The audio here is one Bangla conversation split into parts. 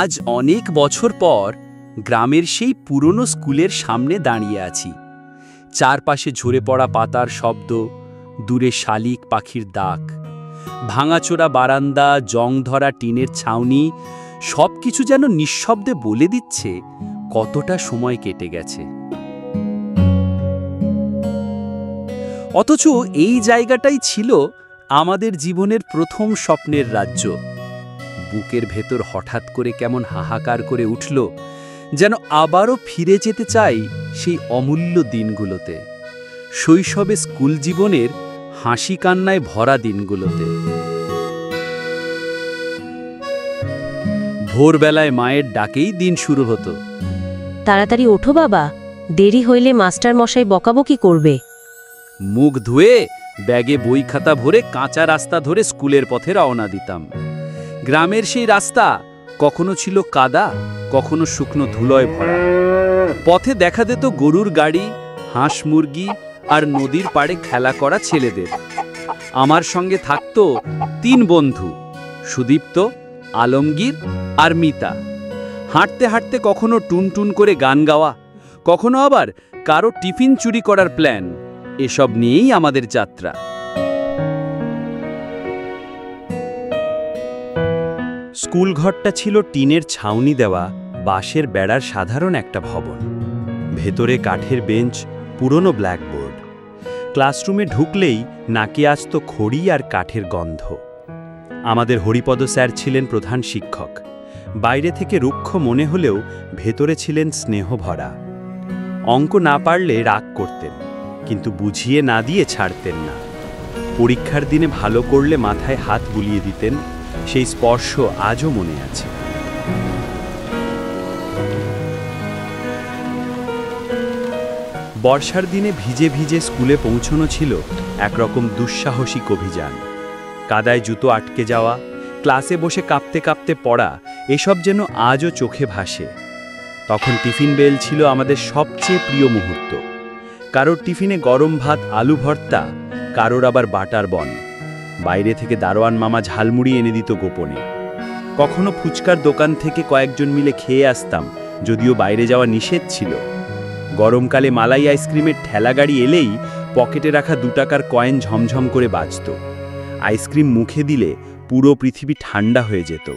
আজ অনেক বছর পর গ্রামের সেই পুরনো স্কুলের সামনে দাঁড়িয়ে আছি। চারপাশে ঝরে পড়া পাতার শব্দ, দূরে শালিক পাখির ডাক, ভাঙাচোরা বারান্দা, জং ধরা টিনের ছাউনি, সবকিছু যেন নিঃশব্দে বলে দিচ্ছে কতটা সময় কেটে গেছে। অথচ এই জায়গাটাই ছিল আমাদের জীবনের প্রথম স্বপ্নের রাজ্য। বুকের ভেতর হঠাৎ করে কেমন হাহাকার করে উঠল, যেন আবারও ফিরে যেতে চাই সেই অমূল্য দিনগুলোতে, শৈশবে স্কুল জীবনের হাসি কান্নায় ভরা দিনগুলোতে। ভোরবেলায় মায়ের ডাকেই দিন শুরু হতো। তাড়াতাড়ি ওঠো বাবা, দেরি হইলে মাস্টার মশাই বকাবকি করবে। মুখ ধুয়ে ব্যাগে বই খাতা ভরে কাঁচা রাস্তা ধরে স্কুলের পথে রওনা দিতাম। গ্রামের সেই রাস্তা কখনো ছিল কাদা, কখনো শুকনো ধুলোয় ভরা। পথে দেখা দিত গরুর গাড়ি, হাঁস মুরগি আর নদীর পাড়ে খেলা করা ছেলেদের। আমার সঙ্গে থাকত 3 বন্ধু, সুদীপ্ত, আলমগীর আর মিতা। হাঁটতে হাঁটতে কখনো টুনটুন করে গান গাওয়া, কখনো আবার কারো টিফিন চুরি করার প্ল্যান, এসব নিয়েই আমাদের যাত্রা। স্কুল ঘরটা ছিল টিনের ছাউনি দেওয়া বাঁশের বেড়ার সাধারণ একটা ভবন। ভেতরে কাঠের বেঞ্চ, পুরনো ব্ল্যাকবোর্ড। ক্লাসরুমে ঢুকলেই নাকে আসত খড়ি আর কাঠের গন্ধ। আমাদের হরিপদ স্যার ছিলেন প্রধান শিক্ষক। বাইরে থেকে রুক্ষ মনে হলেও ভেতরে ছিলেন স্নেহ ভরা। অঙ্ক না পারলে রাগ করতেন, কিন্তু বুঝিয়ে না দিয়ে ছাড়তেন না। পরীক্ষার দিনে ভালো করলে মাথায় হাত বুলিয়ে দিতেন, সেই স্পর্শ আজও মনে আছে। বর্ষার দিনে ভিজে ভিজে স্কুলে পৌঁছানো ছিল একরকম দুঃসাহসিক অভিযান। কাদায় জুতো আটকে যাওয়া, ক্লাসে বসে কাঁপতে কাঁপতে পড়া, এসব যেন আজও চোখে ভাসে। তখন টিফিন বেল ছিল আমাদের সবচেয়ে প্রিয় মুহূর্ত। কারোর টিফিনে গরম ভাত, আলু ভর্তা, কারোর আবার বাটার বন। বাইরে থেকে দারোয়ান মামা ঝালমুড়ি এনে দিত গোপনে। কখনো ফুচকার দোকান থেকে কয়েকজন মিলে খেয়ে আসতাম, যদিও বাইরে যাওয়া নিষেধ ছিল। গরমকালে মালাই আইসক্রিমের ঠেলাগাড়ি এলেই পকেটে রাখা 2 টাকার কয়েন ঝমঝম করে বাজত। আইসক্রিম মুখে দিলে পুরো পৃথিবী ঠান্ডা হয়ে যেত।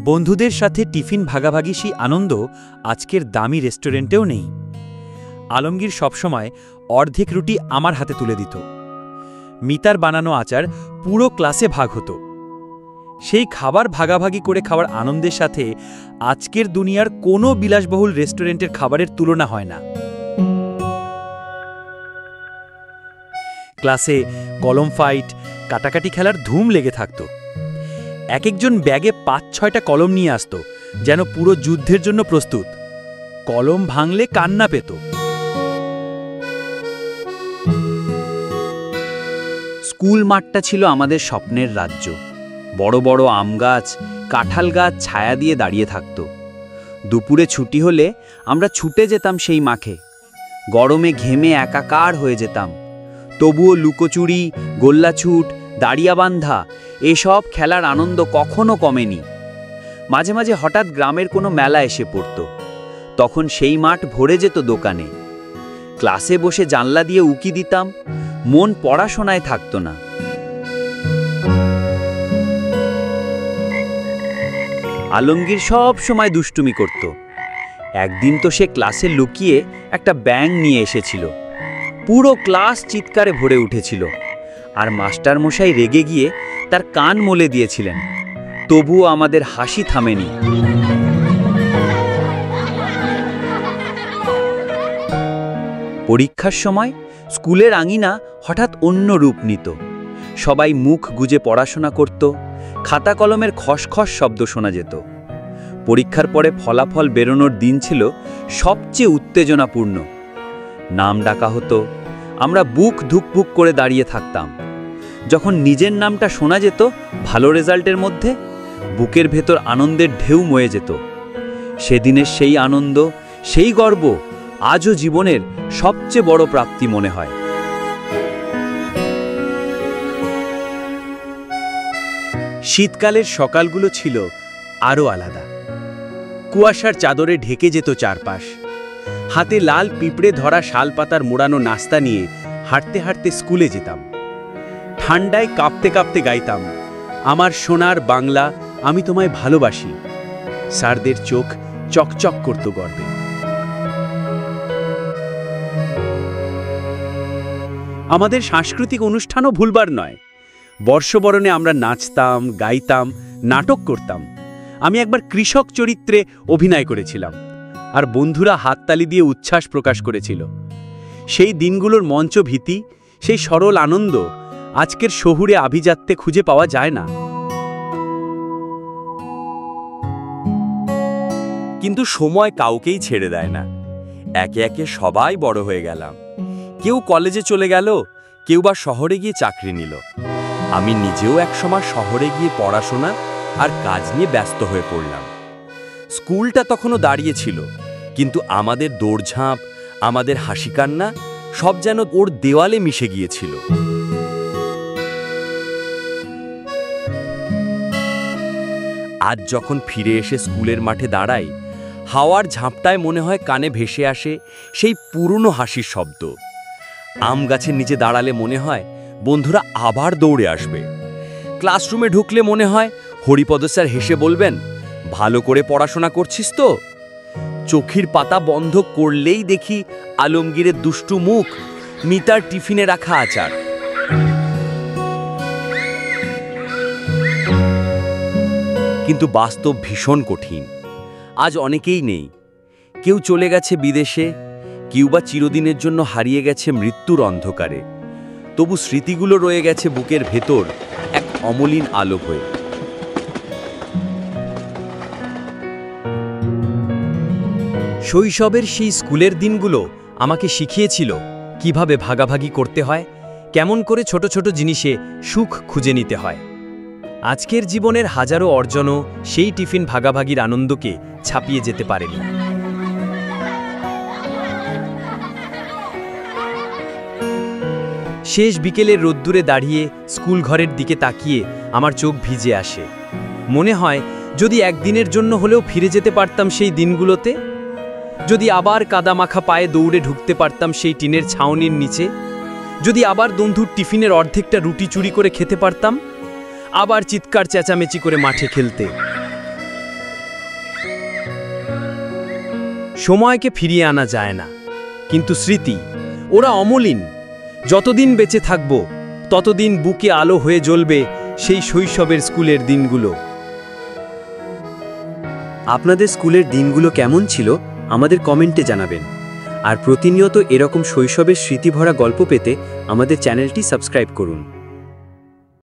বন্ধুদের সাথে টিফিন ভাগাভাগি সেই আনন্দ আজকের দামি রেস্টুরেন্টেও নেই। আলমগীর সবসময় অর্ধেক রুটি আমার হাতে তুলে দিত। মিতার বানানো আচার পুরো ক্লাসে ভাগ হতো। সেই খাবার ভাগাভাগি করে খাওয়ার আনন্দের সাথে আজকের দুনিয়ার কোনো বিলাসবহুল রেস্টুরেন্টের খাবারের তুলনা হয় না। ক্লাসে কলম ফাইট, কাটাকাটি খেলার ধুম লেগে থাকত। এক একজন ব্যাগে 5-6টা কলম নিয়ে আসত, যেন পুরো যুদ্ধের জন্য প্রস্তুত। কলম ভাঙলে কান্না পেত। স্কুল মাঠটা ছিল আমাদের স্বপ্নের রাজ্য। বড় বড় আম গাছ, কাঁঠাল গাছ ছায়া দিয়ে দাঁড়িয়ে থাকত। দুপুরে ছুটি হলে আমরা ছুটে যেতাম সেই মাঠে। গরমে ঘেমে একাকার হয়ে যেতাম। তবুও লুকোচুরি, গোল্লাছুট, দাড়িয়াবান্ধা, এসব খেলার আনন্দ কখনো কমেনি। মাঝে মাঝে হঠাৎ গ্রামের কোনো মেলা এসে পড়ত। তখন সেই মাঠ ভরে যেত দোকানে। ক্লাসে বসে জানলা দিয়ে উকি দিতাম, মন পড়াশোনায় থাকত না। আলমগীর সব সময় দুষ্টুমি করত। একদিন তো সে ক্লাসে লুকিয়ে একটা ব্যাঙ নিয়ে এসেছিল। পুরো ক্লাস চিৎকারে ভরে উঠেছিল, আর মাস্টার মশাই রেগে গিয়ে তার কান মলে দিয়েছিলেন। তবুও আমাদের হাসি থামেনি। পরীক্ষার সময় স্কুলের আঙিনা হঠাৎ অন্য রূপ নিত। সবাই মুখ গুজে পড়াশোনা করত। খাতা কলমের খসখস শব্দ শোনা যেত। পরীক্ষার পরে ফলাফল বেরোনোর দিন ছিল সবচেয়ে উত্তেজনাপূর্ণ। নাম ডাকা হতো। আমরা বুক ধুকপুক করে দাঁড়িয়ে থাকতাম। যখন নিজের নামটা শোনা যেত ভালো রেজাল্টের মধ্যে, বুকের ভেতর আনন্দের ঢেউ বয়ে যেত। সেদিনের সেই আনন্দ, সেই গর্ব আজও জীবনের সবচেয়ে বড় প্রাপ্তি মনে হয়। শীতকালের সকালগুলো ছিল আরও আলাদা। কুয়াশার চাদরে ঢেকে যেত চারপাশ। হাতে লাল পিঁপড়ে ধরা শালপাতার মোড়ানো নাস্তা নিয়ে হাঁটতে হাঁটতে স্কুলে যেতাম। ঠান্ডায় কাঁপতে কাঁপতে গাইতাম, আমার সোনার বাংলা আমি তোমায় ভালোবাসি। স্যারদের চোখ চকচক করত গর্বে। আমাদের সাংস্কৃতিক অনুষ্ঠানও ভুলবার নয়। বর্ষবরণে আমরা নাচতাম, গাইতাম, নাটক করতাম। আমি একবার কৃষক চরিত্রে অভিনয় করেছিলাম, আর বন্ধুরা হাততালি দিয়ে উচ্ছ্বাস প্রকাশ করেছিল। সেই দিনগুলোর মঞ্চভীতি, সেই সরল আনন্দ আজকের শহুরে আভিজাত্যে খুঁজে পাওয়া যায় না। কিন্তু সময় কাউকেই ছেড়ে দেয় না। একে একে সবাই বড় হয়ে গেলাম। কেউ কলেজে চলে গেল, কেউ বা শহরে গিয়ে চাকরি নিল। আমি নিজেও একসময় শহরে গিয়ে পড়াশোনা আর কাজ নিয়ে ব্যস্ত হয়ে পড়লাম। স্কুলটা তখনও দাঁড়িয়ে ছিল, কিন্তু আমাদের দৌড়ঝাঁপ, আমাদের হাসি কান্না সব যেন ওর দেওয়ালে মিশে গিয়েছিল। আজ যখন ফিরে এসে স্কুলের মাঠে দাঁড়াই, হাওয়ার ঝাপটায় মনে হয় কানে ভেসে আসে সেই পুরনো হাসির শব্দ। আম গাছের নিচে দাঁড়ালে মনে হয় বন্ধুরা আবার দৌড়ে আসবে। ক্লাসরুমে ঢুকলে মনে হয় হরিপদ স্যার হেসে বলবেন, ভালো করে পড়াশোনা করছিস তো? চোখের পাতা বন্ধ করলেই দেখি আলমগীরের দুষ্টু মুখ, মিতার টিফিনে রাখা আচার। কিন্তু বাস্তব ভীষণ কঠিন। আজ অনেকেই নেই। কেউ চলে গেছে বিদেশে, কেউ বা চিরদিনের জন্য হারিয়ে গেছে মৃত্যুর অন্ধকারে। তবু স্মৃতিগুলো রয়ে গেছে বুকের ভেতর এক অমলিন আলো হয়ে। শৈশবের সেই স্কুলের দিনগুলো আমাকে শিখিয়েছিল কিভাবে ভাগাভাগি করতে হয়, কেমন করে ছোট ছোট জিনিসে সুখ খুঁজে নিতে হয়। আজকের জীবনের হাজারো অর্জনও সেই টিফিন ভাগাভাগির আনন্দকে ছাপিয়ে যেতে পারেনি। শেষ বিকেলের রোদ্দুরে দাঁড়িয়ে স্কুল ঘরের দিকে তাকিয়ে আমার চোখ ভিজে আসে। মনে হয় যদি একদিনের জন্য হলেও ফিরে যেতে পারতাম সেই দিনগুলোতে, যদি আবার কাদামাখা পায়ে দৌড়ে ঢুকতে পারতাম সেই টিনের ছাউনির নিচে, যদি আবার বন্ধুর টিফিনের অর্ধেকটা রুটি চুরি করে খেতে পারতাম, আবার চিৎকার চেঁচামেচি করে মাঠে খেলতে। সময়কে ফিরিয়ে আনা যায় না, কিন্তু স্মৃতি ওরা অমলিন। যতদিন বেঁচে থাকব ততদিন বুকে আলো হয়ে জ্বলবে সেই শৈশবের স্কুলের দিনগুলো। আপনাদের স্কুলের দিনগুলো কেমন ছিল আমাদের কমেন্টে জানাবেন। আর প্রতিনিয়ত এরকম শৈশবের স্মৃতিভরা গল্প পেতে আমাদের চ্যানেলটি সাবস্ক্রাইব করুন।